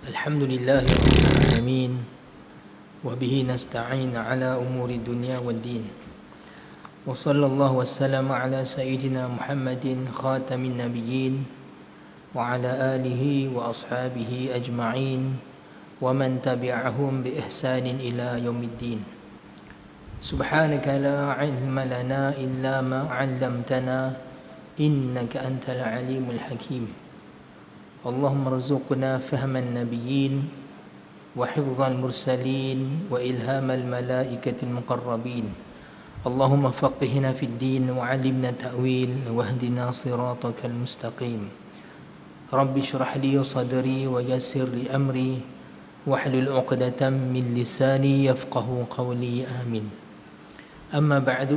الحمد لله رب العالمين وبه نستعين على أمور الدنيا والدين وصلى الله وسلم على سيدنا محمد خاتم النبيين وعلى آله وأصحابه أجمعين ومن تبعهم بإحسان إلى يوم الدين. سبحانك لا علم لنا إلا ما علمتنا إنك أنت العليم الحكيم. اللهم ارزقنا فهم النبيين وحفظ المرسلين وإلهام الملائكة المقربين. اللهم فقهنا في الدين وعلمنا تأويل واهدنا صراطك المستقيم. رب اشرح لي صدري ويسر لي أمري واحلل عقدة من لساني يفقه قولي آمين. أما بعد،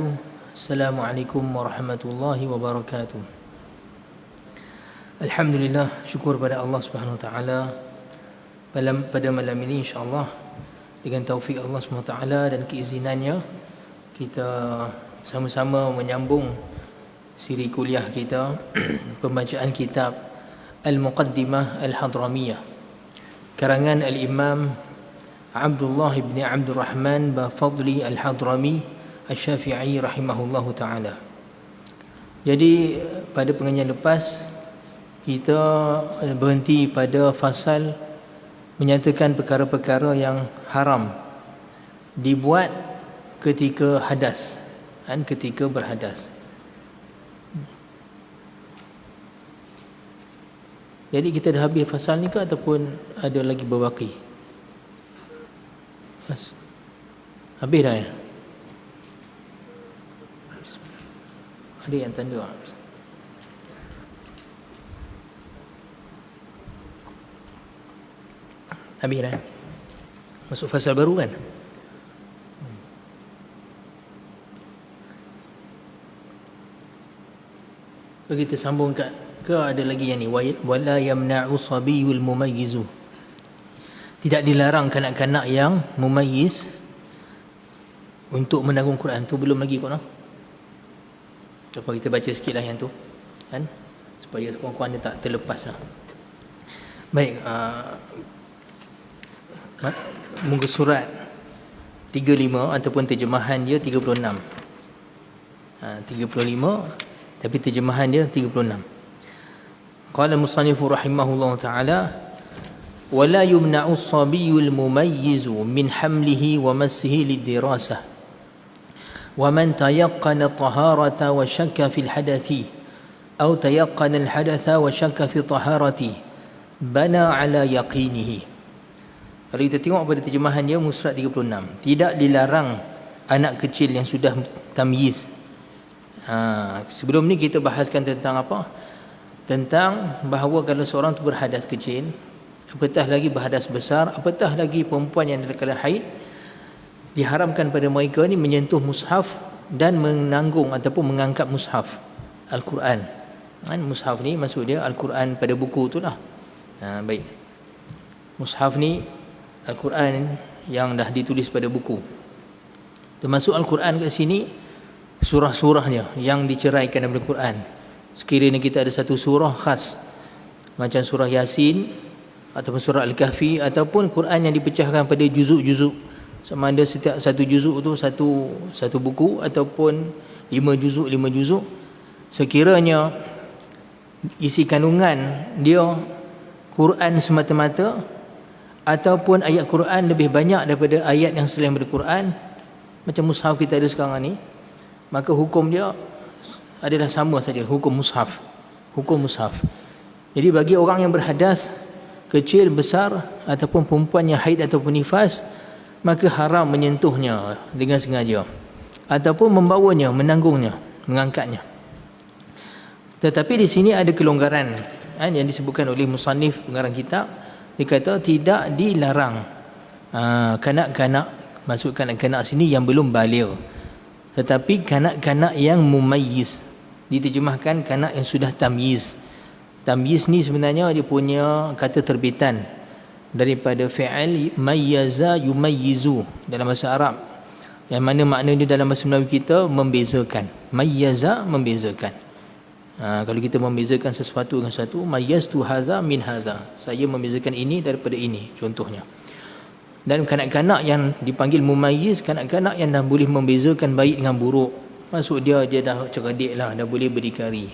السلام عليكم ورحمة الله وبركاته. Alhamdulillah, syukur pada Allah Subhanahu Wa Taala pada malam ini insya-Allah dengan taufik Allah Subhanahu Wa Taala dan keizinannya kita sama-sama menyambung siri kuliah kita pembacaan kitab Al-Muqaddimah Al-Hadramiyah karangan Al-Imam Abdullah bin Abdul Rahman Bafadli Al-Hadrami Asy-Syafi'i rahimahullahu taala. Jadi pada pengajian lepas kita berhenti pada fasal menyatakan perkara-perkara yang haram dibuat ketika hadas, ketika berhadas. Jadi kita dah habis fasal ni ke ataupun ada lagi berbaki? Habis dah ya? Ada yang tanda. Habis dah. Masuk fasal baru kan? Kita sambung ke ada lagi yang ni, wala yamna'u sabiyul mumayyizu. Tidak dilarang kanak-kanak yang mumayyiz untuk menanggung Quran. Tu belum lagi kot noh. Apa kita baca sikitlah yang tu kan, supaya kawan-kawan dia tak terlepas lah. Baik, muka surat 35 ataupun terjemahan dia 36. 35 tapi terjemahan dia 36. Qala musannifu rahimahullah taala wala yumna'u as-sabiyyul mumayyizu min hamlihi wa massihi lid-dirasah wa man tayaqqana taharata wa shakka fil hadathi aw tayaqqana al-hadatha wa shakka fi taharati bana ala yaqinihi. Kalau kita tengok pada terjemahan dia muka surat 36, tidak dilarang anak kecil yang sudah tamyiz. Sebelum ni kita bahaskan tentang apa? Tentang bahawa kalau seorang tu berhadas kecil, apatah lagi berhadas besar, apatah lagi perempuan yang dalam keadaan haid, diharamkan pada mereka ni menyentuh mushaf dan menanggung ataupun mengangkat mushaf Al-Quran. Mushaf ni maksud dia Al-Quran pada buku tu lah. Baik. Mushaf ni Al-Quran yang dah ditulis pada buku. Termasuk Al-Quran kat sini surah-surahnya yang diceraikan daripada Quran. Sekiranya kita ada satu surah khas macam surah Yasin ataupun surah Al-Kahfi ataupun Quran yang dipecahkan pada juzuk-juzuk, sama ada setiap satu juzuk tu satu buku ataupun 5 juzuk, sekiranya isi kandungan dia Quran semata-mata ataupun ayat Quran lebih banyak daripada ayat yang selain daripada Quran, macam mushaf kita ada sekarang ni, maka hukum dia adalah sama saja, hukum mushaf. Jadi bagi orang yang berhadas kecil, besar ataupun perempuan yang haid ataupun nifas, maka haram menyentuhnya dengan sengaja ataupun membawanya, menanggungnya, mengangkatnya. Tetapi di sini ada kelonggaran yang disebutkan oleh musannif pengarang kitab. Dia kata tidak dilarang kanak-kanak, maksud kanak-kanak sini yang belum baligh, tetapi kanak-kanak yang mumayyiz, diterjemahkan kanak yang sudah tamyiz. Tamyiz ni sebenarnya dia punya kata terbitan daripada fi'il mayyaza yumayyizu dalam bahasa Arab, yang mana makna dia dalam bahasa Melayu kita membezakan. Mayyaza membezakan. Kalau kita membezakan sesuatu dengan sesuatu, mayaztu hadza min hadza, saya membezakan ini daripada ini, contohnya. Dan kanak-kanak yang dipanggil mumayyiz, kanak-kanak yang dah boleh membezakan baik dengan buruk, maksud dia dah cerdik lah, dah boleh berdikari,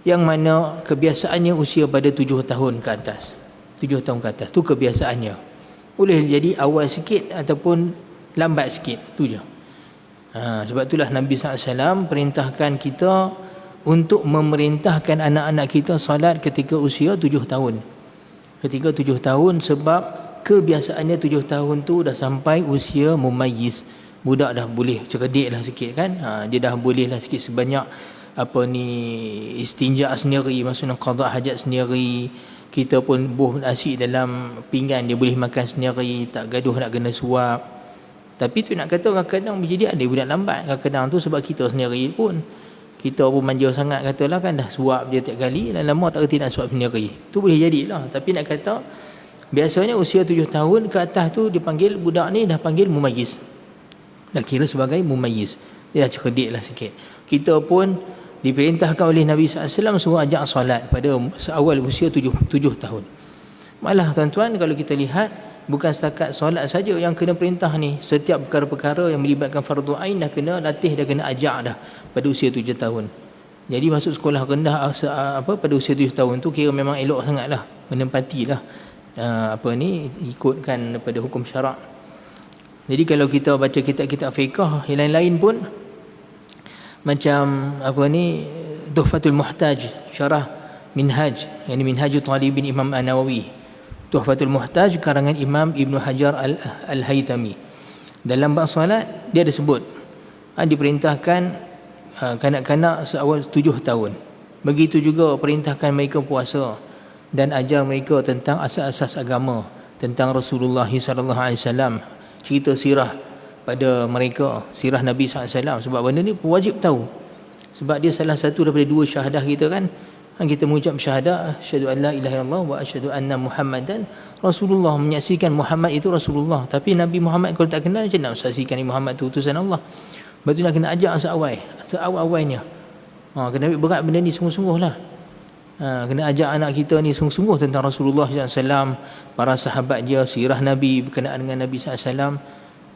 yang mana kebiasaannya usia pada 7 tahun ke atas. 7 tahun ke atas tu kebiasaannya. Boleh jadi awal sikit ataupun lambat sikit, tu je. Sebab itulah Nabi SAW perintahkan kita untuk memerintahkan anak-anak kita salat ketika usia 7 tahun. Ketika 7 tahun, sebab kebiasaannya 7 tahun tu dah sampai usia mumayyiz. Budak dah boleh cerdik lah sikit kan. Dia dah boleh lah sikit sebanyak istinja sendiri, maksudnya qada hajat sendiri. Kita pun buh nasi dalam pinggan, dia boleh makan sendiri, tak gaduh nak kena suap. Tapi tu nak kata kadang-kadang menjadi ada budak lambat. Kadang-kadang tu sebab kita sendiri pun, kita pun manja sangat, katalah kan, dah suap dia tiap kali, lama-lama tak kerti nak suap sendiri. Tu boleh jadilah. Tapi nak kata biasanya usia 7 tahun ke atas tu dipanggil, budak ni dah panggil mumayyiz, dah kira sebagai mumayyiz, dia dah cerdik lah sikit. Kita pun diperintahkan oleh Nabi SAW suruh ajak solat pada awal usia 7 tahun. Malah tuan-tuan, kalau kita lihat, bukan setakat solat saja yang kena perintah ni, setiap perkara-perkara yang melibatkan fardu ain dah kena latih, dah kena ajak dah pada usia 7 tahun. Jadi masuk sekolah rendah pada usia 7 tahun tu kira memang elok sangatlah, menempatilah ikutkan daripada hukum syarak. Jadi kalau kita baca kitab-kitab fiqh yang lain-lain pun, macam Tuhfatul Muhtaj, syarah Minhaj, yang Minhajul Talibin Imam An-Nawawi. Tuhfatul Muhtaj karangan Imam Ibn Hajar Al-Haytami. Dalam bab solat dia ada sebut, diperintahkan kanak-kanak seawal 7 tahun. Begitu juga perintahkan mereka puasa dan ajar mereka tentang asas-asas agama, tentang Rasulullah SAW, cerita sirah pada mereka, sirah Nabi SAW. Sebab benda ni wajib tahu, sebab dia salah satu daripada 2 syahadah kita kan. Kita mengucap syahadah, asyhadu an la ilaha illallah wa asyhadu anna Muhammadan Rasulullah, menyaksikan Muhammad itu Rasulullah. Tapi Nabi Muhammad kalau tak kenal, macam nak saksikan Muhammad itu utusan Allah? Lepas tu nak kena ajak seawal-awalnya. Kena ambil berat benda ni sungguh-sungguh lah. Kena ajak anak kita ni sungguh-sungguh tentang Rasulullah SAW, para sahabat dia, sirah Nabi berkenaan dengan Nabi SAW.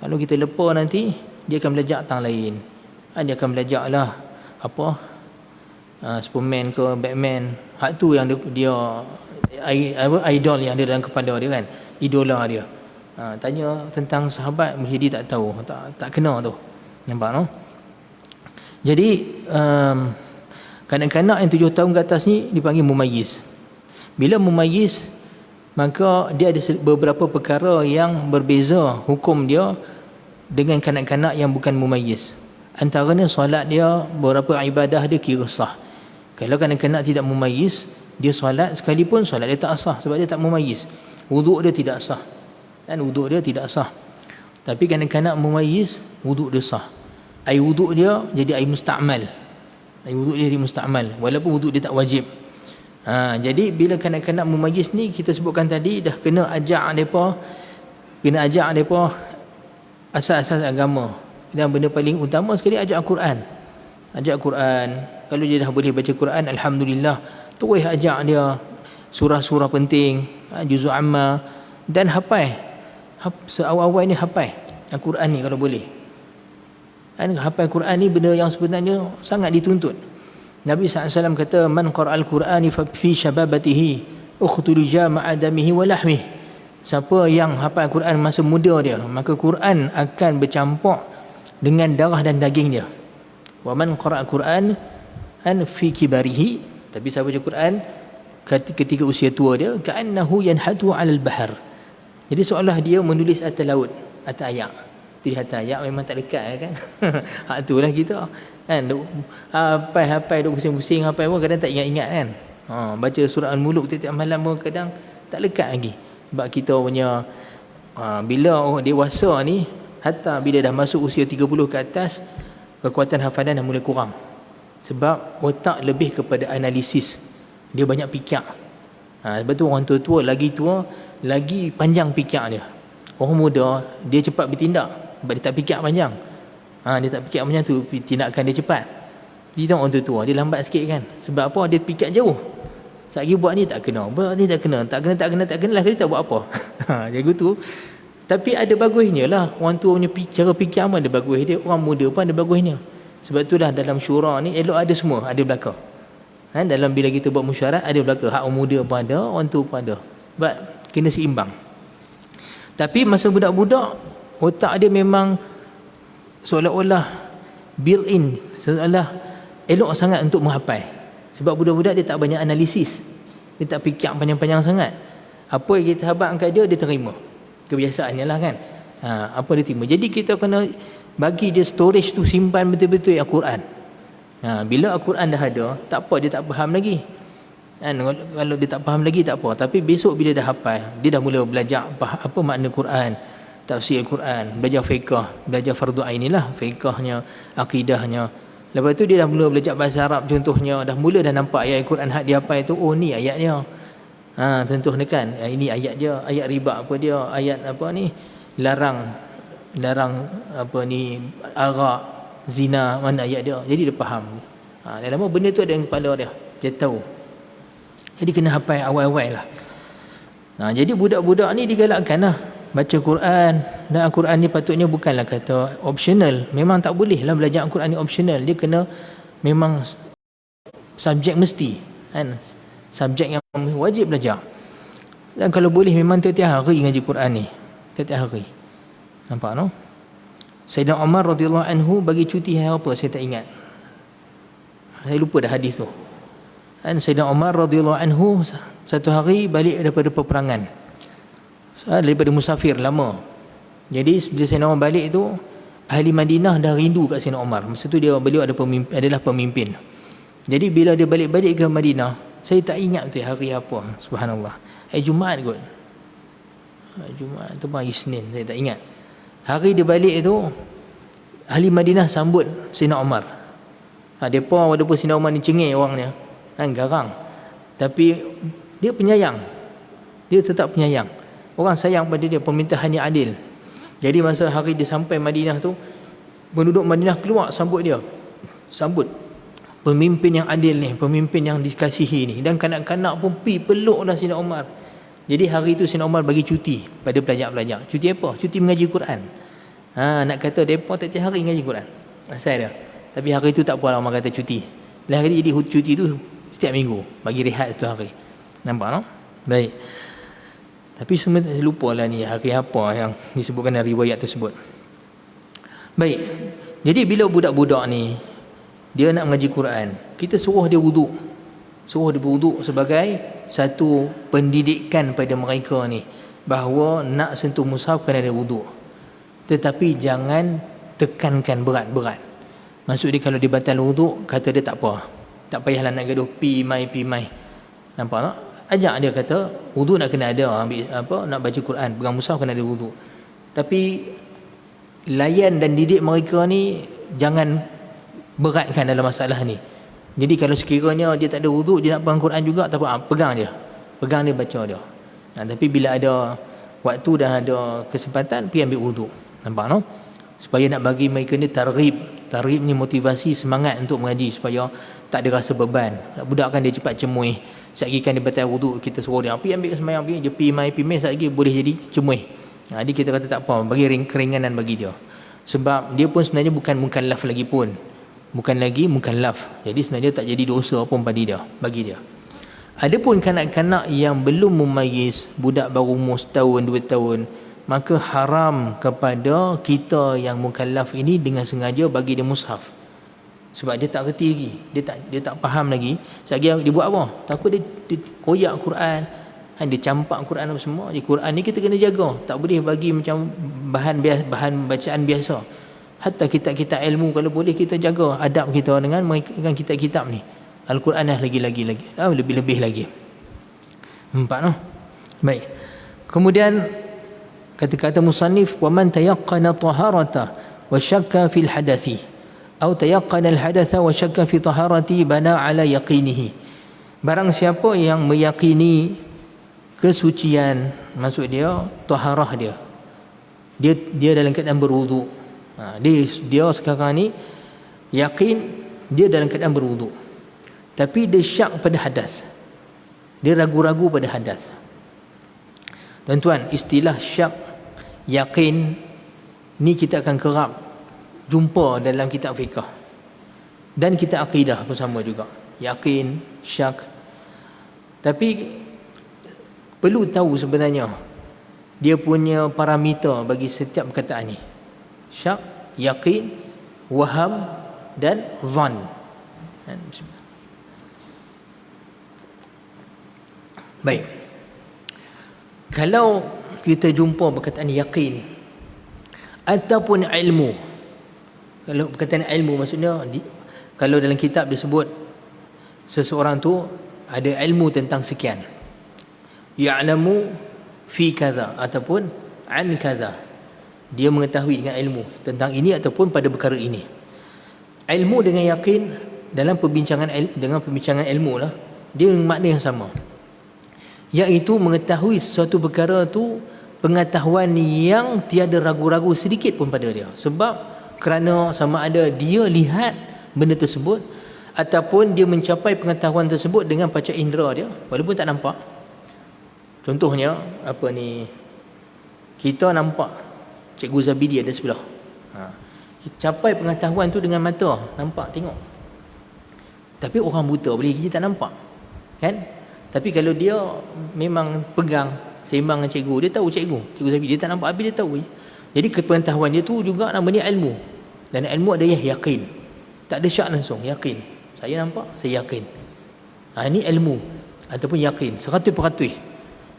Kalau kita lepas nanti, dia akan belajar tang lain. Dia akan belajar lah Superman ke Batman. Hak tu yang dia idol yang ada dalam kepala dia kan, idola dia. Tanya tentang sahabat mesti dia tak tahu, tak kena tu. Nampak no? Jadi kanak-kanak yang 7 tahun ke atas ni dipanggil mumayyiz. Bila mumayyiz, maka dia ada beberapa perkara yang berbeza hukum dia dengan kanak-kanak yang bukan mumayyiz. Antaranya solat dia, beberapa ibadah dia kira sah. Kalau kanak-kanak tidak mumayyiz, dia solat sekalipun solat dia tak sah, sebab dia tak mumayyiz. Wuduk dia tidak sah, dan wuduk dia tidak sah. Tapi kanak-kanak mumayyiz, wuduk dia sah. Air wuduk dia jadi air musta'mal. Air wuduk dia jadi musta'mal, walaupun wuduk dia tak wajib. Jadi bila kanak-kanak mumayyiz ni, kita sebutkan tadi, dah kena ajak mereka asas-asas agama. Dan benda paling utama sekali, ajak Al-Quran. Ajak Quran. Kalau dia dah boleh baca Quran, alhamdulillah, terus ajak dia surah-surah penting, juzuk amma, dan hafal. Seawal-awal ni hafal Al-Quran ni kalau boleh. Hafal Quran ni benda yang sebenarnya sangat dituntut. Nabi SAW kata, man qara'al Qur'ani fi syababatihi ukhtulija ma'adamihi wa lahmih. Siapa yang hafal Quran masa muda dia, maka Quran akan bercampur dengan darah dan daging dia. Wa man qara'al Quran fi kibarihi, tapi siapa baca Quran ketika usia tua dia, ka'annahu yanhatu 'alal bahr. Jadi seolah dia menulis atas laut, atas ayak. Di atas ayak memang tak dekat kan. Hak itulah kita kan, hafal duk pusing-pusing, hafal pun kadang tak ingat-ingat kan. Baca surah Al-Muluk tiap-tiap malam pun kadang tak lekat lagi. Sebab kita punya bila orang dewasa ni, hatta bila dah masuk usia 30 ke atas, kekuatan hafalan dah mulai kurang. Sebab otak lebih kepada analisis, dia banyak fikir. Sebab tu orang tua-tua lagi panjang fikir dia. Orang muda dia cepat bertindak sebab dia tak fikir panjang. Dia tak fikir panjang tu, tindakan dia cepat. Dia tengok orang tua, dia lambat sikit kan. Sebab apa? Dia pikat jauh. Sekali buat ni tak kena, buat ni tak kena, tak kena lah, dia tak buat apa. Jadi tu. Tapi ada bagusnya lah, orang tua punya cara fikir pun ada bagus dia, orang muda pun ada bagusnya. Sebab itulah dalam syura ni elok ada semua, ada belaka. Dalam bila kita buat mesyuarat ada belaka, hak orang muda pun ada, orang tua pun ada. Sebab kena seimbang. Tapi masa budak-budak, otak dia memang seolah-olah built in, seolah elok sangat untuk menghafal. Sebab budak-budak dia tak banyak analisis, dia tak fikir panjang-panjang sangat. Apa yang kita habaq kat dia terima. Kebiasaannya lah kan. Apa dia terima. Jadi kita kena bagi dia storage tu, simpan betul-betul Al-Quran. Bila Al-Quran dah ada, tak apa dia tak faham lagi. Kalau dia tak faham lagi tak apa, tapi besok bila dah hafal, dia dah mula belajar apa makna Quran, tafsir Al-Quran, belajar fiqh, belajar fardu ain lah, fiqhnya, akidahnya. Lepas tu dia dah mula belajar bahasa Arab contohnya, dah mula dah nampak ayat Al-Quran hak dia hafal tu, oh ni ayat dia. Contohnya kan, ini ayat dia, ayat riba apa dia, ayat apa ni, larang apa ni, arak, zina, mana ayat dia. Jadi dia faham. Dalam benda tu ada dalam kepala dia tahu. Jadi kena hafal awal-awal lah. Jadi budak-budak ni digalakkan lah baca Quran. Dan Al-Quran ni patutnya bukanlah kata optional. Memang tak boleh lah belajar Al-Quran ni optional. Dia kena memang subjek mesti kan? Subjek yang wajib belajar. Dan kalau boleh memang tiap-tiap hari ngaji Quran ni, tiap-tiap hari. Nampak no? Sayyidina Umar radhiyallahu anhu bagi cuti hari apa saya tak ingat. Saya lupa dah hadis tu. Dan Sayyidina Umar radhiyallahu anhu satu hari balik daripada peperangan. Daripada musafir lama. Jadi bila Sayyidina Umar balik tu, ahli Madinah dah rindu kat Sayyidina Umar. Masa tu beliau adalah pemimpin. Jadi bila dia balik-balik ke Madinah, saya tak ingat tu hari apa, subhanallah. Jumaat kot. Jumaat tu hari Isnin, saya tak ingat. Hari dia balik tu, ahli Madinah sambut Sayyidina Umar. Depa walaupun Sayyidina Umar ni cengih orangnya, kan garang. Tapi dia penyayang. Dia tetap penyayang. Orang sayang pada dia, pemerintahannya adil. Jadi masa hari dia sampai Madinah tu, penduduk Madinah keluar sambut dia. Sambut pemimpin yang adil ni, pemimpin yang dikasihi ni. Dan kanak-kanak pun peluk dah Sayyidina Umar. Jadi hari tu Sayyidina Umar bagi cuti pada pelajar-pelajar. Cuti apa? Cuti mengaji Quran. Nak kata mereka tiap hari mengaji Quran. Asal dia. Tapi hari tu tak apa lah Umar kata cuti. Lah hari jadi cuti tu setiap minggu. Bagi rehat satu hari. Nampak no? Baik. Tapi sebenarnya lupa lah ni hari apa yang disebutkan dalam riwayat tersebut. Baik. Jadi bila budak-budak ni dia nak mengaji Quran, kita suruh dia wuduk. Suruh dia berwuduk sebagai satu pendidikan pada mereka ni, bahawa nak sentuh mushaf kena ada wuduk. Tetapi jangan tekankan berat-berat. Maksud dia kalau dia batal wuduk, kata dia tak apa, tak payahlah nak gaduh pi mai. Nampak tak? Ajak dia kata wuduk nak kena ada, ambil apa, nak baca Quran, pegang mushaf kena ada wuduk. Tapi layan dan didik mereka ni jangan beratkan dalam masalah ni. Jadi kalau sekiranya dia tak ada wuduk, dia nak pegang Quran juga, tak apa, pegang dia baca dia. Tapi bila ada waktu dan ada kesempatan, pergi ambil wuduk. Nampak no? Supaya nak bagi mereka ni targhib ni motivasi, semangat untuk mengaji, supaya tak ada rasa beban. Budak kan dia cepat cemuih. Sekali kan dia batal wuduk, kita suruh dia pergi ambil sembahyang, pergi je pi mai sekali boleh jadi cemuih. Jadi kita kata tak apa, bagi keringanan bagi dia. Sebab dia pun sebenarnya bukan mukallaf lagi pun. Bukan lagi mukallaf. Jadi sebenarnya tak jadi dosa pun bagi dia. Adapun kanak-kanak yang belum memayyiz, budak baru umur setahun, 2 tahun, maka haram kepada kita yang mukallaf ini dengan sengaja bagi dia mushaf. Sebab dia tak reti lagi, dia tak faham lagi. Sekali dia buat apa? Takut dia koyak Quran, dia campak Quran apa semua. Jadi Quran ni kita kena jaga, tak boleh bagi macam bahan bacaan biasa. Hatta kitab-kitab ilmu kalau boleh kita jaga adab kita dengan kitab-kitab ni. Al-Quran dah lagi lebih-lebih lagi. Nampak no? Baik. Kemudian kata-kata musannif, wa man tayaqqana taharata wa syakka fil hadathi atau tayaqqana al hadatha wa syakka fi taharati bana ala yaqinihi. Barang siapa yang meyakini kesucian, maksud dia taharah dia dalam keadaan berwuduk. Dia sekarang ni yakin dia dalam keadaan berwuduk, tapi dia syak pada hadas, dia ragu-ragu pada hadas. Tuan-tuan, istilah syak, yakin ni kita akan kerap jumpa dalam kitab fiqh dan kitab akidah pun sama juga, yakin, syak. Tapi perlu tahu sebenarnya dia punya parameter bagi setiap perkataan ni. Syak, yakin, waham dan zan. Baik. Kalau kita jumpa perkataan yakin ataupun ilmu. Kalau perkataan ilmu maksudnya kalau dalam kitab disebut seseorang tu ada ilmu tentang sekian. Ya'lamu fi kaza ataupun an kaza. Dia mengetahui dengan ilmu tentang ini ataupun pada perkara ini. Ilmu dengan yakin dalam perbincangan ilmu lah, dia makna yang sama, iaitu mengetahui sesuatu perkara tu pengetahuan yang tiada ragu-ragu sedikit pun pada dia, sebab kerana sama ada dia lihat benda tersebut ataupun dia mencapai pengetahuan tersebut dengan panca indera dia walaupun tak nampak. Contohnya apa ni, kita nampak Cikgu Zabidi ada sebelah, capai pengetahuan tu dengan mata, nampak, tengok. Tapi orang buta boleh dia tak nampak, kan? Tapi kalau dia memang pegang sembang dengan cikgu, dia tahu Cikgu Zabidi, dia tak nampak tapi dia tahu. Jadi kepengetahuan dia tu juga namanya ilmu. Dan ilmu ada yang yakin, tak ada syak, langsung yakin. Saya nampak, saya yakin. Ini ilmu ataupun yakin 100%,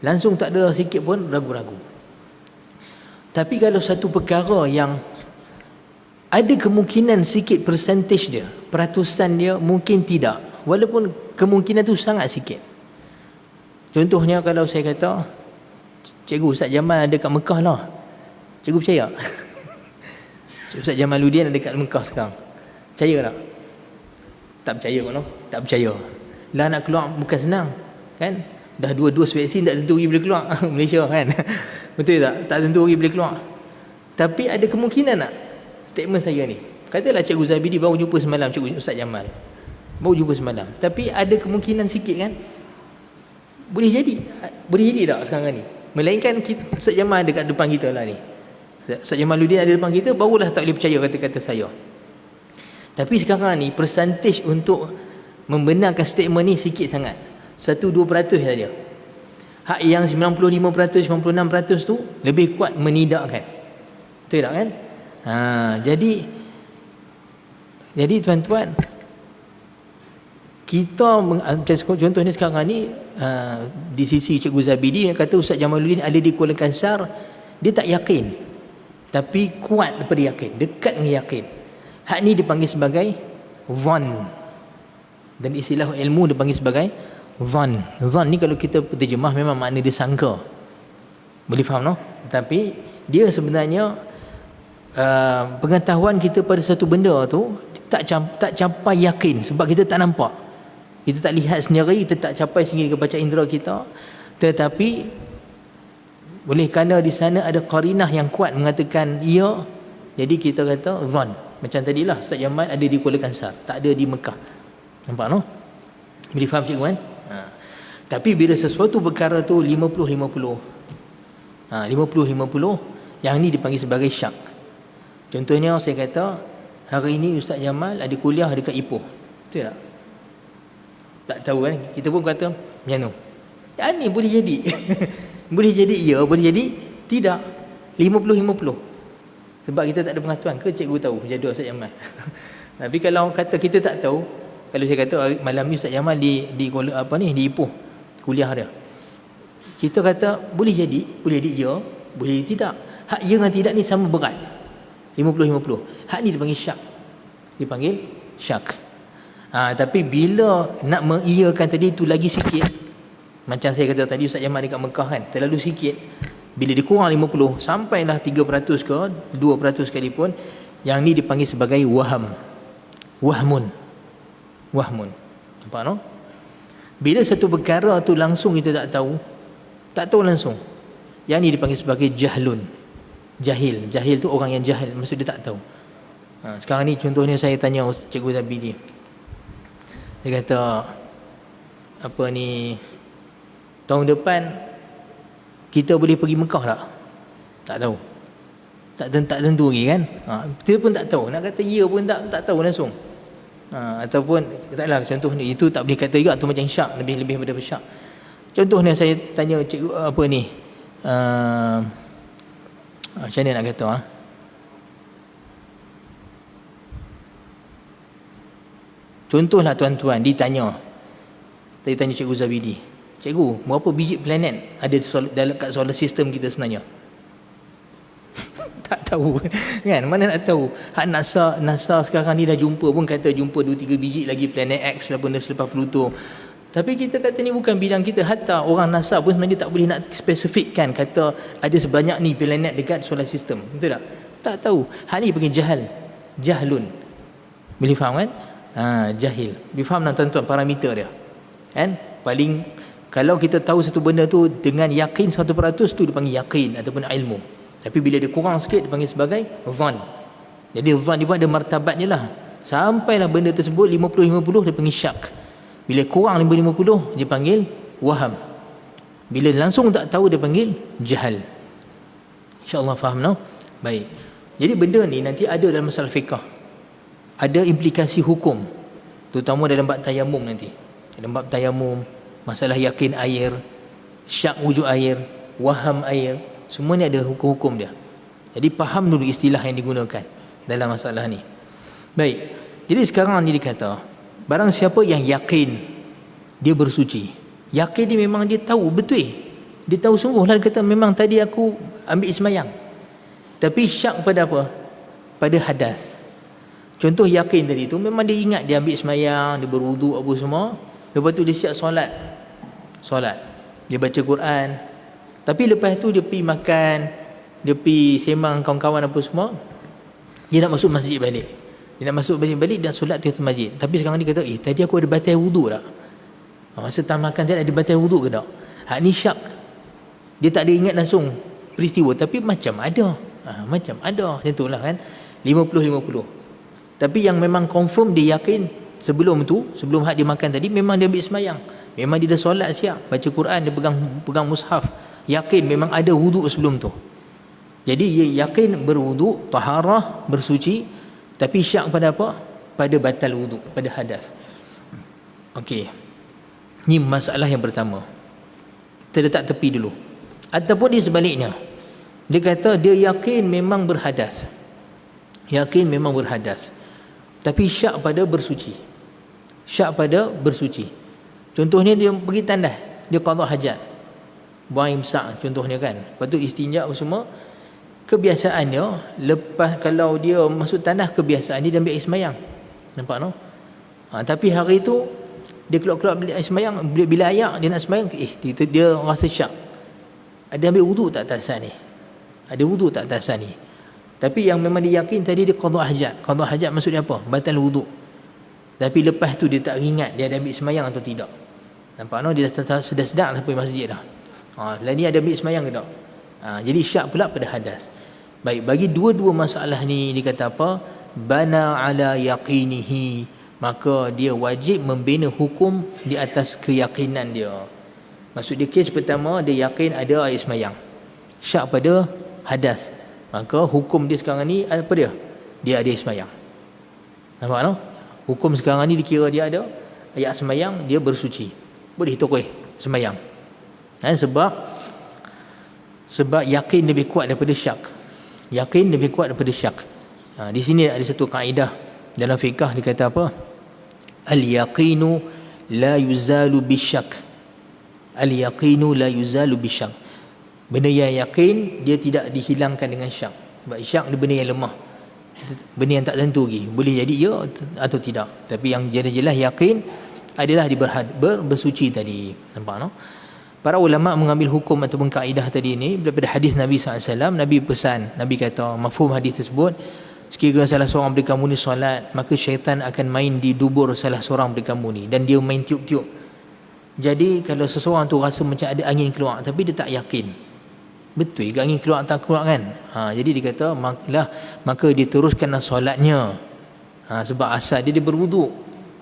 langsung tak ada sikit pun ragu-ragu. Tapi kalau satu perkara yang ada kemungkinan sikit percentage dia, peratusan dia mungkin tidak, walaupun kemungkinan tu sangat sikit. Contohnya kalau saya kata Cikgu Ustaz Jamal ada kat Mekah lah, cikgu percaya? Ustaz Jamaluddin ada kat Mekah sekarang, percaya tak? Tak percaya kot, no? Tak percaya lah. Nak keluar bukan senang, kan? Dah dua vaksin tak tentu boleh keluar Malaysia, kan? Betul tak? Tak tentu boleh keluar. Tapi ada kemungkinan tak statement saya ni? Katalah Cikgu Zabidi baru jumpa semalam Cikgu Ustaz Jamal, baru jumpa semalam, tapi ada kemungkinan sikit, kan? Boleh jadi tak sekarang ni? Melainkan Ustaz Jamal ada kat depan kita lah ni, Ustaz Jamaluddin ada depan kita, barulah tak boleh percaya kata-kata saya. Tapi sekarang ni percentage untuk membenarkan statement ni sikit sangat, 1-2% saja. Hak yang 95%, 96% tu lebih kuat menidakkan. Betul tak, kan? Jadi tuan-tuan, kita contohnya sekarang ni di sisi Cikgu Zabidi yang kata Ustaz Jamaluddin ada di Kuala Kansar, dia tak yakin tapi kuat daripada yakin, dekat dengan yakin. Hak ni dipanggil sebagai zan, dan istilah ilmu dipanggil sebagai zan. Zan ni kalau kita terjemah memang makna dia sangka, boleh faham, no? Tapi dia sebenarnya pengetahuan kita pada satu benda tu tak capai yakin, sebab kita tak nampak, kita tak lihat sendiri, kita tak capai sendiri ke baca indera kita. Tetapi boleh kerana di sana ada qarinah yang kuat mengatakan ya, jadi kita kata zan. Macam tadilah Ustaz Jamal ada di Kuala Kansar, tak ada di Mekah. Nampak, no? Boleh faham cikgu, kan? Tapi bila sesuatu perkara tu 50-50, 50-50, yang ni dipanggil sebagai syak. Contohnya saya kata hari ini Ustaz Jamal ada kuliah dekat Ipoh, betul tak? Tak tahu, kan? Kita pun kata macam tu. Yang ni boleh jadi boleh jadi ya, boleh jadi tidak. 50-50. Sebab kita tak ada pengetahuan ke cikgu tahu jadual Ustaz Jamal. Tapi kalau kata kita tak tahu, kalau saya kata malam ni Ustaz Jamal di Ipoh kuliah dia, kita kata boleh jadi ya, boleh jadi tidak. Hak ya dengan tidak ni sama berat, 50-50. Hak ni dipanggil syak, dipanggil syak. Tapi bila nak mengiyakan tadi tu lagi sikit, macam saya kata tadi Ustaz Jamal dekat Mekah, kan, terlalu sikit. Bila dikurang 50 sampailah 3% ke 2% sekalipun, yang ni dipanggil sebagai wahmun. Nampak, no? Bila satu perkara tu langsung kita tak tahu langsung, yang ni dipanggil sebagai jahil tu orang yang jahil, maksud dia tak tahu. Sekarang ni contohnya saya tanya Cikgu Zabidi, Dia kata apa ni, tahun depan kita boleh pergi Mekah tak? Tak tahu. Tak tentu lagi kan. Dia pun tak tahu. Nak kata ya pun tak tahu langsung. Ataupun taklah, contoh ni itu tak boleh kata juga tu macam syak, lebih daripada syak. Contoh ni saya tanya cikgu apa ni, macam mana nak kata contohlah tuan-tuan ditanya, saya tanya Cikgu Zabidi, cikgu, berapa biji planet ada dalam kat solar system kita sebenarnya? Tak tahu kan, mana nak tahu. Hak NASA sekarang ni dah jumpa pun kata jumpa 2-3 biji lagi planet X lah benda selepas Pluto. Tapi kita kata ni bukan bidang kita. Hatta orang NASA pun sebenarnya tak boleh nak spesifikkan kata ada sebanyak ni planet dekat solar system. Betul tak? Tak tahu. Hak ni panggil jahlun. Boleh faham kan? Jahil. Boleh faham tak tuan-tuan parameter dia? Kan? Paling kalau kita tahu satu benda tu dengan yakin 100% tu dipanggil yakin ataupun ilmu. Tapi bila dia kurang sikit dipanggil sebagai dhan. Jadi dhan ni pun ada martabatnya lah. Sampailah benda tersebut 50-50 dia panggil syak. Bila kurang 50-50 dia panggil waham. Bila langsung tak tahu dia panggil jahal. InsyaAllah faham no? Baik. Jadi benda ni nanti ada dalam masalah fiqh. Ada implikasi hukum. Terutama dalam bab tayamum nanti. Dalam bab tayamum, masalah yakin air, syak wujud air, waham air, semua ni ada hukum-hukum dia. Jadi faham dulu istilah yang digunakan dalam masalah ni. Baik. Jadi sekarang ni dikata, barang siapa yang yakin dia bersuci. Yakin dia memang dia tahu betul. Dia tahu sungguhlah, dia kata memang tadi aku ambil sembahyang. Tapi syak pada apa? Pada hadas. Contoh yakin tadi tu memang dia ingat dia ambil sembahyang, dia berwuduk apa semua. Lepas tu dia siap solat. Dia baca Quran. Tapi lepas tu dia pergi makan, dia pergi sembang kawan-kawan apa semua. Dia nak masuk masjid balik. Dia nak masuk masjid balik dan solat di atas masjid. Tapi sekarang dia kata, tadi aku ada batal wuduk tak? Masa tak makan tadi ada batal wuduk ke tak? Hak ni syak. Dia tak ada ingat langsung peristiwa, tapi macam ada. Macam ada. Macam itulah kan. 50-50. Tapi yang memang confirm dia yakin sebelum hak dia makan tadi memang dia ambil sembahyang. Memang dia dah solat siap, baca Quran, dia pegang mushaf. Yakin memang ada wuduk sebelum tu. Jadi dia yakin berwuduk, taharah, bersuci, tapi syak pada apa? Pada batal wuduk, pada hadas. Okey. Ni masalah yang pertama. Kita letak tepi dulu. Ataupun dia sebaliknya. Dia kata dia yakin memang berhadas. Yakin memang berhadas. Tapi syak pada bersuci. Syak pada bersuci. Contohnya dia pergi tandas, dia qada hajat. Buang air besar contohnya kan. Lepas tu istinja semua. Kebiasaan dia lepas kalau dia masuk tandas, kebiasaan dia ambil air sembahyang. Nampak no? Tapi hari tu dia keluar beli air sembahyang, bila ayak dia nak sembahyang, dia rasa syak. Ada ambil wuduk tak atas ni? Ada wuduk tak atas ni? Tapi yang memang dia yakin tadi dia qada hajat. Qada hajat maksudnya apa? Batal wuduk. Tapi lepas tu dia tak ingat dia ada ambil sembahyang atau tidak. Nampak no? Dia dah sedar sampai masjid dah. Lah ni ada ambil sembahyang ke tak? Jadi syak pula pada hadas. Baik, bagi dua-dua masalah ni dikata apa? Bana ala yaqinihi, maka dia wajib membina hukum di atas keyakinan dia. Maksud dia kes pertama dia yakin ada air sembahyang. Syak pada hadas. Maka hukum dia sekarang ni apa dia? Dia ada air sembahyang. Nampak no? Hukum sekarang ni dikira dia ada air sembahyang, dia bersuci. Boleh tokoi sembahyang. Sebab yakin lebih kuat daripada syak. Yakin lebih kuat daripada syak. Di sini ada satu kaedah dalam fiqh dikata apa? Al-yaqinu la yuzalu bisyak. Al-yaqinu la yuzalu bisyak. Benda yang yakin dia tidak dihilangkan dengan syak. Sebab syak dia benda yang lemah. Benda yang tak tentu lagi. Boleh jadi ya atau tidak. Tapi yang jelas-jelas yakin adalah bersuci tadi. Nampak no? Para ulama mengambil hukum ataupun kaedah tadi ni daripada hadis Nabi SAW. Nabi pesan, Nabi kata, mafhum hadis tersebut, sekiranya salah seorang daripada kamu ni solat, maka syaitan akan main di dubur salah seorang daripada kamu ni, dan dia main tiup-tiup. Jadi kalau seseorang tu rasa macam ada angin keluar, tapi dia tak yakin betul ke angin keluar tak keluar kan, jadi dia kata maka dia teruskanlah solatnya, sebab asal dia berwuduk.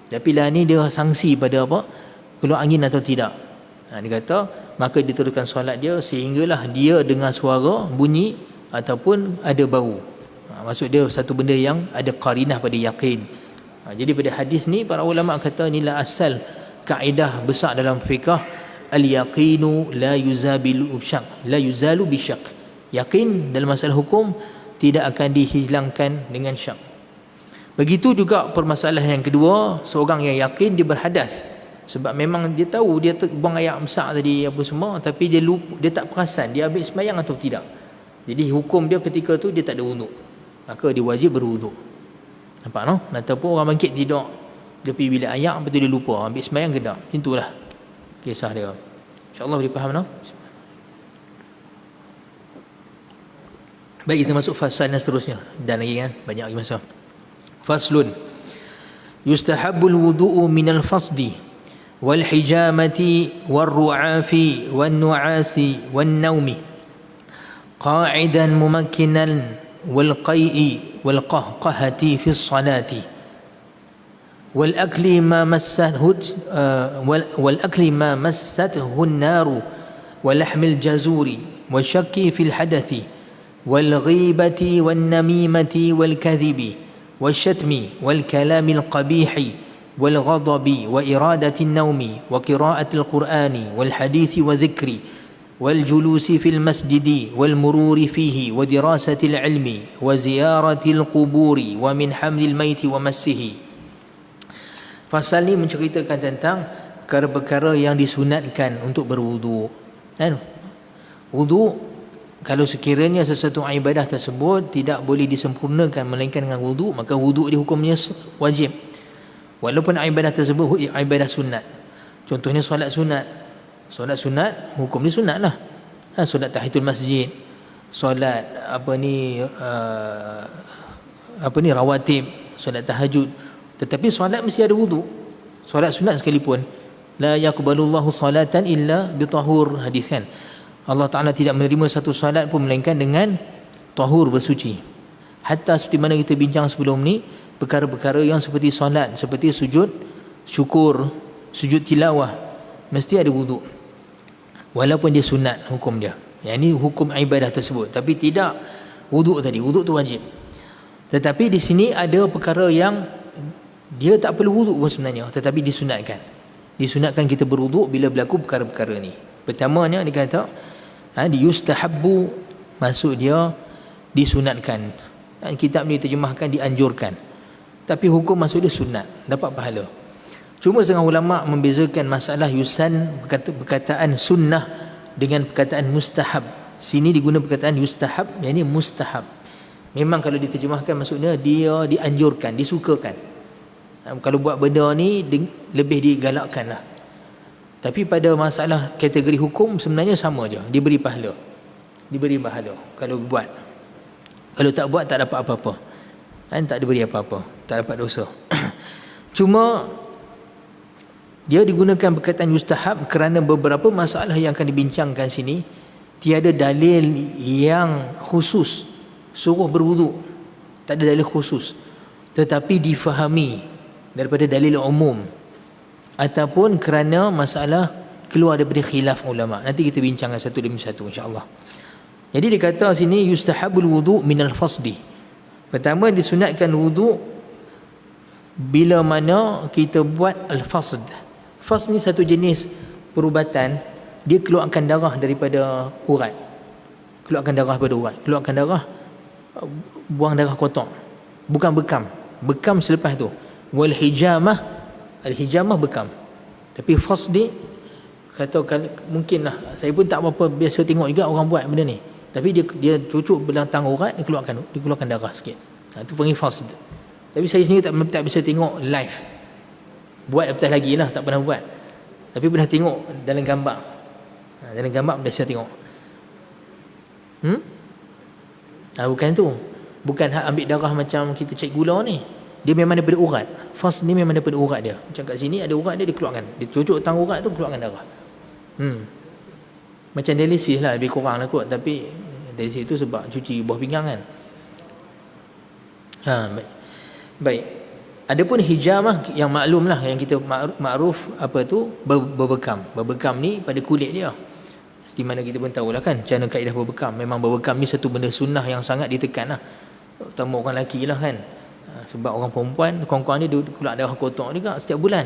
Tapi lah ni dia sanksi pada apa? Keluar angin atau tidak. Dia kata maka diteruskan solat dia sehinggalah dia dengar suara bunyi ataupun ada bau. Maksud dia satu benda yang ada qarinah pada yakin. Jadi pada hadis ni para ulama kata inilah asal kaedah besar dalam fiqh, al-yaqinu la yuzabilu bisyak, la yuzalu bisyak. Yakin dalam masalah hukum tidak akan dihilangkan dengan syak. Begitu juga permasalahan yang kedua, seorang yang yakin dia berhadas. Sebab memang dia tahu dia buang air besar tadi apa semua, tapi dia lupa, dia tak perasan dia ambil sembahyang atau tidak. Jadi hukum dia ketika tu dia tak ada wuduk, maka dia wajib berwuduk. Nampak no? Ataupun orang bangkit tidur, dia pergi bilik air, lepas tu dia lupa ambil sembahyang ke tak. Macam itulah kisah dia. InsyaAllah boleh faham no? Baik, kita masuk fasal dan seterusnya. Dan lagi kan, banyak lagi masa. Faslun. Yustahabbul wudu'u minal fasdi wal hijamati wal ru'afi wal nu'asi wal naumi qa'idan mumakkinan wal qai'i wal qahqahati fi salati wal akli ma massathu wal akli ma massathu an-naru wal lahmil jazuri wal shakki fil hadathi wal ghibati wan namimati wal kadhibi wal shatmi wal kalamil qabihi والغضب وإرادة النوم وقراءة القرآن والحديث وذكر والجلوس في المسجد والمرور فيه ودراسة العلم وزيارة القبور ومن حمل الميت ومسه. Fasal ni menceritakan tentang perkara-perkara yang disunatkan untuk berwudu. Kan? Wudu, kalau sekiranya sesuatu ibadah tersebut tidak boleh disempurnakan melainkan dengan wudu, maka wudu dia hukumnya wajib. Walaupun ibadah tersebut ibadah sunat. Contohnya solat sunat. Solat sunat hukum dia sunat lah. Solat tahiyatul masjid, solat rawatib, solat tahajud. Tetapi solat mesti ada wudu. Solat sunat sekalipun, la yaqbalullahu salatan illa bitahur, hadis kan. Allah Ta'ala tidak menerima satu solat pun melainkan dengan tahur, bersuci. Hatta seperti mana kita bincang sebelum ni, perkara-perkara yang seperti solat, seperti sujud syukur, sujud tilawah, mesti ada wuduk. Walaupun dia sunat hukum dia. Yang ini hukum ibadah tersebut. Tapi tidak wuduk tadi. Wuduk tu wajib. Tetapi di sini ada perkara yang dia tak perlu wuduk pun sebenarnya, tetapi disunatkan. Disunatkan kita berwuduk bila berlaku perkara-perkara ni. Pertamanya dia kata yustahabbu, maksud dia disunatkan. Kitab ni terjemahkan dianjurkan. Tapi hukum maksud dia sunat, dapat pahala. Cuma setengah ulama membezakan masalah yusan, perkataan sunnah dengan perkataan mustahab. Sini diguna perkataan yustahab, yang ini mustahab. Memang kalau diterjemahkan maksudnya dia dianjurkan, disukakan. Kalau buat benda ni lebih digalakkan lah. Tapi pada masalah kategori hukum sebenarnya sama je, diberi pahala. Diberi pahala kalau buat. Kalau tak buat tak dapat apa-apa. Tak diberi apa-apa, tak dapat dosa. Cuma dia digunakan perkataan yustahab kerana beberapa masalah yang akan dibincangkan sini tiada dalil yang khusus suruh berwuduk, tak ada dalil khusus, tetapi difahami daripada dalil umum ataupun kerana masalah keluar daripada khilaf ulama. Nanti kita bincangkan satu demi satu insya-Allah. Jadi dia kata sini yustahabul wudu minal fasdi. Pertama disunatkan wuduk bila mana kita buat al-fasd. Fasd ni satu jenis perubatan, dia keluarkan darah daripada urat. Keluarkan darah daripada urat. Keluarkan darah, buang darah kotor. Bukan bekam. Bekam selepas tu. Wal hijamah, al-hijamah bekam. Tapi fasd ni kata mungkinlah, saya pun tak berapa biasa tengok juga orang buat benda ni. Tapi dia cucuk belakang urat, dia keluarkan darah sikit. Itu panggil fasd. Tapi saya sendiri tak bisa tengok live. Buat apatah lagi lah, tak pernah buat. Tapi pernah tengok dalam gambar. Dalam gambar biasa tengok. Bukan tu. Bukan hak ambil darah macam kita cek gula ni. Dia memang daripada urat. Fasd ni memang daripada urat dia. Macam kat sini ada urat dia keluarkan. Dia cucuk tang urat tu keluarkan darah. Macam dialisis lah, lebih kurang lah kot. Tapi dialisis tu sebab cuci buah pinggang kan. Baik. Adapun hijamah yang maklum lah, yang kita makruf apa tu, berbekam. Berbekam ni pada kulit dia. Seperti mana kita pun tahulah kan, cara kaedah berbekam. Memang berbekam ni satu benda sunnah yang sangat ditekan lah. Terutama orang lelaki lah kan. Sebab orang perempuan, kawan-kawan ni keluar darah kotor juga setiap bulan.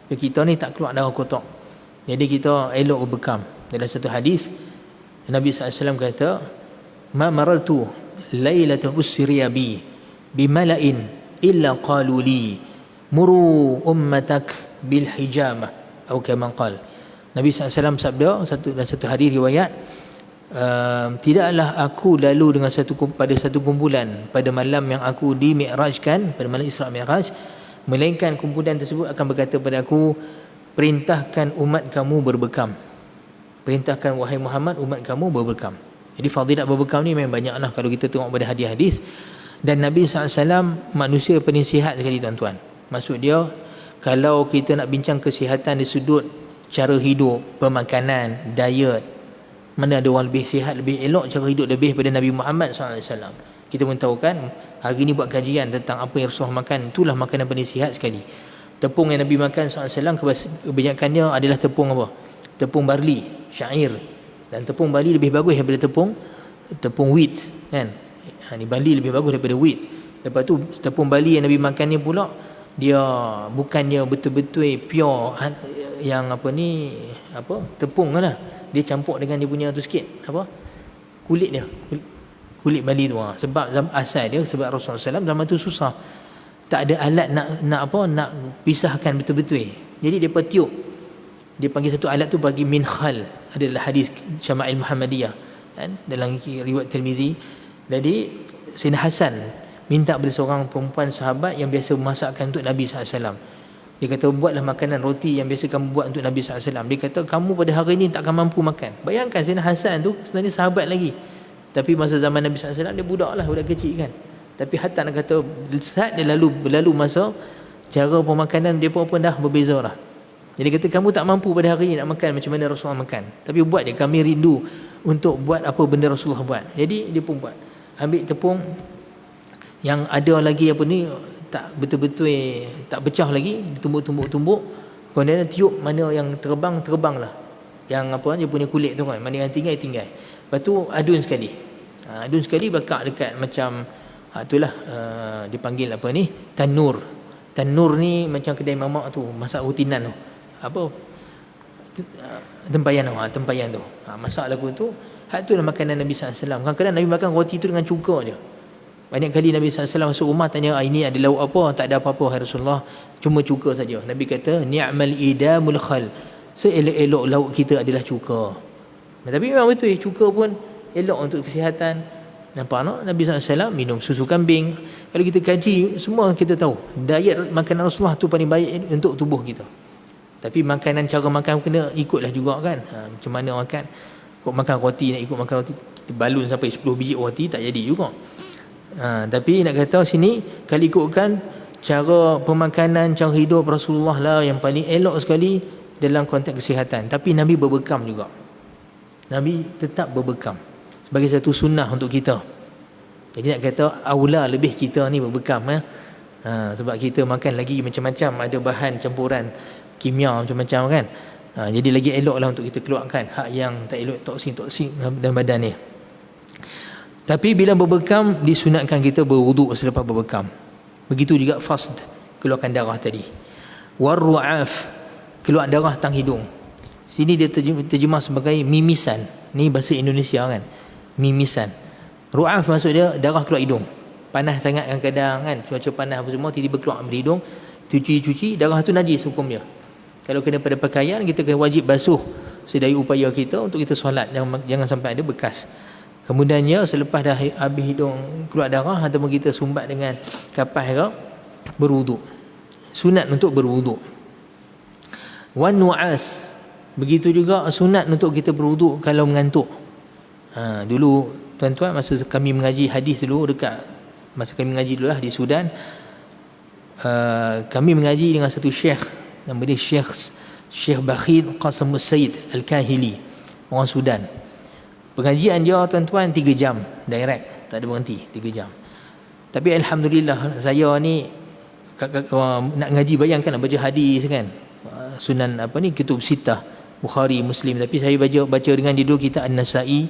Kita ni tak keluar darah kotor. Jadi kita elok berbekam. Dalam satu hadis Nabi SAW kata, ma maraltu lailata usriya bi bimala'in illa qalu li muru ummatak bil hijamah atau kama qala. Nabi SAW sabda dalam satu hadis riwayat, tidaklah aku lalu dengan pada satu kumpulan pada malam yang aku dimi'rajkan, pada malam Isra Mi'raj, melainkan kumpulan tersebut akan berkata kepada aku, perintahkan umat kamu berbekam. Perintahkan wahai Muhammad umat kamu berbekam. Jadi fadilat berbekam ni memang banyaklah kalau kita tengok pada hadis-hadis. Dan Nabi SAW manusia paling sihat sekali tuan-tuan. Maksud dia, kalau kita nak bincang kesihatan di sudut cara hidup, pemakanan, diet, mana ada orang lebih sihat, lebih elok cara hidup lebih daripada Nabi Muhammad SAW. Kita pun tahu kan, hari ni buat kajian tentang apa yang Rasulullah makan, itulah makanan paling sihat sekali. Tepung yang Nabi makan SAW kebanyakannya adalah tepung apa? Tepung barli, syair. Dan tepung barli lebih bagus daripada tepung wheat kan. Ni barli lebih bagus daripada wheat. Lepas tu tepung barli yang Nabi makan ni pula, dia bukannya betul-betul pure yang tepung lah. Dia campur dengan dia punya tu sikit, kulit dia, kulit barli tu. Sebab asal dia, sebab Rasulullah SAW zaman tu susah, tak ada alat nak pisahkan betul-betul. Jadi dia tiup, dia panggil satu alat tu bagi minkhal. Adalah hadis Syama'il Muhammadiyah kan, dalam riwayat Tirmizi. Jadi Sayyidina Hasan minta pada seorang perempuan sahabat yang biasa memasakkan untuk Nabi SAW. Dia kata, buatlah makanan roti yang biasa kamu buat untuk Nabi SAW. Dia kata, kamu pada hari ini takkan mampu makan. Bayangkan Sayyidina Hasan tu sebenarnya sahabat lagi, tapi masa zaman Nabi SAW dia budak kecil kan. Tapi hatta nak kata saat dia berlalu masa, cara pemakanan dia pun dah berbeza lah. Jadi kata, kamu tak mampu pada hari ini nak makan macam mana Rasulullah makan, tapi buat je, kami rindu untuk buat apa benda Rasulullah buat. Jadi dia pun buat, ambil tepung yang ada lagi tak betul-betul tak pecah lagi, tumbuk-tumbuk, kemudian tiup mana yang terbang lah, yang dia punya kulit tu kan, mana yang tinggal. Lepas tu adun sekali bakar dekat macam itulah dipanggil tanur ni, macam kedai mamak tu, masak rutinan tu, tempayan tu, masak lagu tu. Itulah makanan Nabi SAW. Kadang-kadang Nabi makan roti tu dengan cuka je. Banyak kali Nabi SAW masuk rumah tanya, ini ada lauk apa? Tak ada apa-apa hai Rasulullah, cuma cuka saja. Nabi kata, ni'mal idamul khal, seelok-elok lauk kita adalah cuka. Tapi memang betul, cuka pun elok untuk kesihatan. Nampak tak? Nabi SAW minum susu kambing. Kalau kita kaji, semua kita tahu diet makanan Rasulullah tu paling baik untuk tubuh kita. Tapi cara makan kena ikutlah juga kan. Macam mana makan? Kok makan roti, nak ikut makan roti, kita balun sampai 10 biji roti tak jadi juga. Tapi nak kata sini, kalau ikutkan cara pemakanan, cara hidup Rasulullah lah yang paling elok sekali dalam konteks kesihatan. Tapi Nabi berbekam juga. Nabi tetap berbekam sebagai satu sunnah untuk kita. Jadi nak kata aula lebih kita ni berbekam sebab kita makan lagi macam-macam, ada bahan campuran kimia macam-macam kan. Jadi lagi eloklah untuk kita keluarkan hak yang tak elok, toksin dalam badan ni. Tapi bila berbekam, disunatkan kita berwuduk selepas berbekam. Begitu juga fasd, keluarkan darah tadi. Warru'af, keluar darah tang hidung. Sini dia terjemah sebagai mimisan. Ni bahasa Indonesia kan, mimisan. Ru'af maksud dia darah keluar hidung. Panas sangat kadang-kadang kan, cuaca panas apa semua, tiba-tiba keluar dari hidung, cuci, darah tu najis hukum dia. Kalau kena pada pakaian, kita kena wajib basuh sedaya upaya kita untuk kita solat, jangan sampai ada bekas. Kemudiannya selepas dah habis hidung keluar darah, ataupun kita sumbat dengan kapas ke, berwuduk. Sunat untuk berwuduk. Wan nu'as, begitu juga sunat untuk kita berwuduk kalau mengantuk. Dulu tuan-tuan, masa kami mengaji hadis dulu di Sudan, kami mengaji dengan satu syekh, nama dia Syekh Bakhir Qasim Said Al-Kahili, orang Sudan. Pengajian dia tuan-tuan 3 jam direct, tak ada berhenti, 3 jam. Tapi alhamdulillah saya ni nak ngaji, bayangkan baca hadis kan, sunan kitab sitah, Bukhari, Muslim, tapi saya baca dengan dia dulu kitab An-Nasa'i,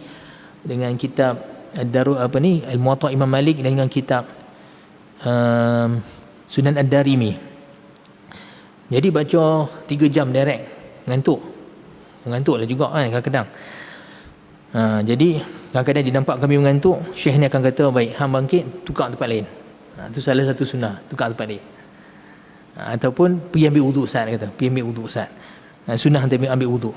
dengan kitab Al-Muwatta Imam Malik, dan dengan kitab Sunan Ad-Darimi. Jadi baca 3 jam direct, mengantuklah juga kan kadang-kadang. Jadi kadang-kadang dia nampak kami mengantuk, syekh ni akan kata, baik, hang bangkit, tukar tempat lain. Itu salah satu sunnah, tukar tempat lain. Ataupun pergi ambil wuduk Ustaz, kata, pergi ambil wuduk Ustaz. Sunnah nanti ambil wuduk.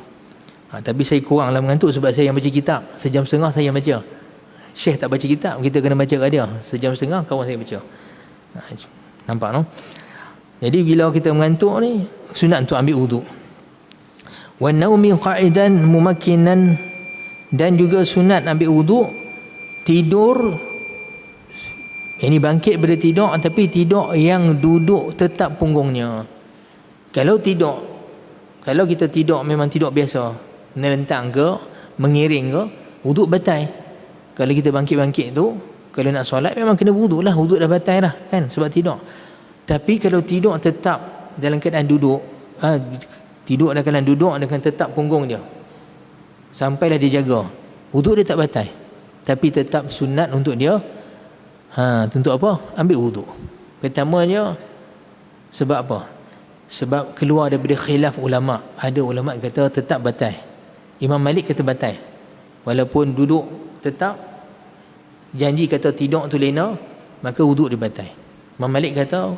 Tapi saya kuranglah mengantuk sebab saya yang baca kitab. Sejam setengah saya yang baca. Syekh tak baca kitab, kita kena baca kat dia. Sejam setengah kawan saya baca. Nampak no? Jadi bila kita mengantuk ni, sunat untuk ambil wuduk. Wa naumi qa'idan mumakkinan, dan juga sunat ambil wuduk tidur. Ini bangkit pada tidur, tapi tidur yang duduk tetap punggungnya. Kalau kita tidur memang tidur biasa, melentang ke, mengiring ke, wuduk batal. Kalau kita bangkit-bangkit tu, kalau nak solat memang kena wuduk lah, wuduk dah batal lah kan, sebab tidur. Tapi kalau tidur tetap dalam keadaan duduk, tidur dalam keadaan duduk dengan tetap punggung dia, sampailah dia jaga, wuduk dia tak batal, tapi tetap sunat untuk dia untuk apa? Ambil wuduk. Pertamanya sebab apa? Sebab keluar daripada khilaf ulama. Ada ulama kata tetap batal. Imam Malik kata batal, walaupun duduk tetap, janji kata tidur tu lena, maka wuduk dia batal. Imam Malik kata,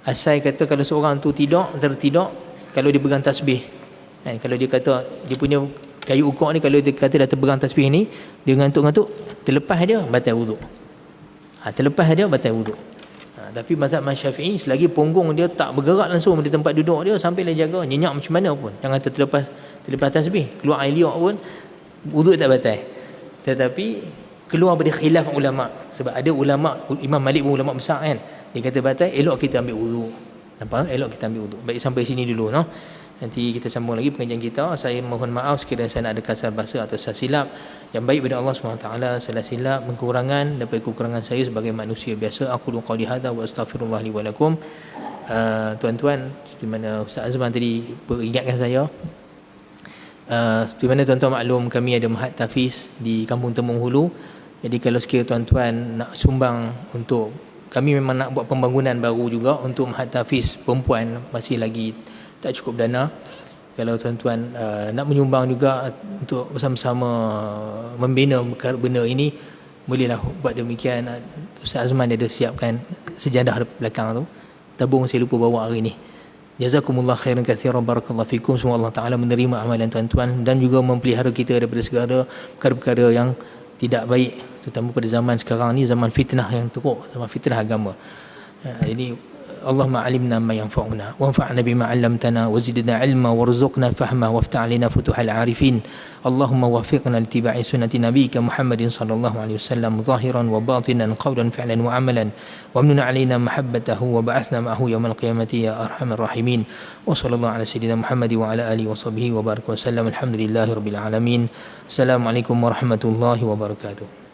asal kata kalau seorang tu tertidur, kalau dia pegang tasbih, kalau dia kata dia punya kayu ukur ni, kalau dia kata dah terpegang tasbih ni, dia ngantuk-ngantuk, terlepas dia batal wuduk. Terlepas dia batal wuduk. Tapi mazhab Syafi'i, selagi punggung dia tak bergerak langsung di tempat duduk dia, sampailah jaga, nyenyak macam mana pun, jangan terlepas tasbih, keluar air liur pun wuduk tak batal. Tetapi keluar dari khilaf ulama, sebab ada ulama, Imam Malik pun ulama besar kan, dia kata batal, elok kita ambil wuduk. Nampak? Elok kita ambil wuduk. Baik, sampai sini dulu no. Nanti kita sambung lagi pengajian kita. Saya mohon maaf sekiranya saya nak ada kasar bahasa atau salah silap. Yang baik pada Allah SWT, salah silap, kekurangan daripada kekurangan saya sebagai manusia biasa. Aku qali hadza wa astaghfirullah li wa lakum. Tuan-tuan, di mana Ustaz Azman tadi peringatkan saya, di mana tuan-tuan maklum kami ada Mahat Tafiz di Kampung Temung Hulu. Jadi kalau sekiranya tuan-tuan nak sumbang untuk, kami memang nak buat pembangunan baru juga untuk Mahat Tafiz perempuan, masih lagi tak cukup dana. Kalau tuan-tuan nak menyumbang juga untuk bersama-sama membina benda ini, bolehlah buat demikian. Ustaz Azman dia ada siapkan sejadah belakang tu, tabung saya lupa bawa hari ni. Jazakumullah khairan katsiran, barakallahu fikum. Semoga Allah Taala menerima amalan tuan-tuan dan juga memelihara kita daripada segala perkara-perkara yang tidak baik, terutama pada zaman sekarang ni, zaman fitnah yang teruk, zaman fitnah agama. Jadi Allahumma alimna ma yanfa'una wanfa'na bima 'allamtana wazidna 'ilma warzuqna fahma waftah 'alaina futuhal 'arifin. Allahumma waffiqna littiba'i sunnati nabiyyika Muhammadin sallallahu alaihi wasallam zahiran wa batinan, qawlan fi'lan wa 'amalan, wamnun 'alaina mahabbatahu wa ba'athna ma'ahu yawmal qiyamati ya arhamar rahimin. Wa sallallahu ala sayyidina Muhammad wa ala alihi wa sahbihi wa baraka wa sallam. Alhamdulillahirabbil alamin. Assalamualaikum warahmatullahi wabarakatuh.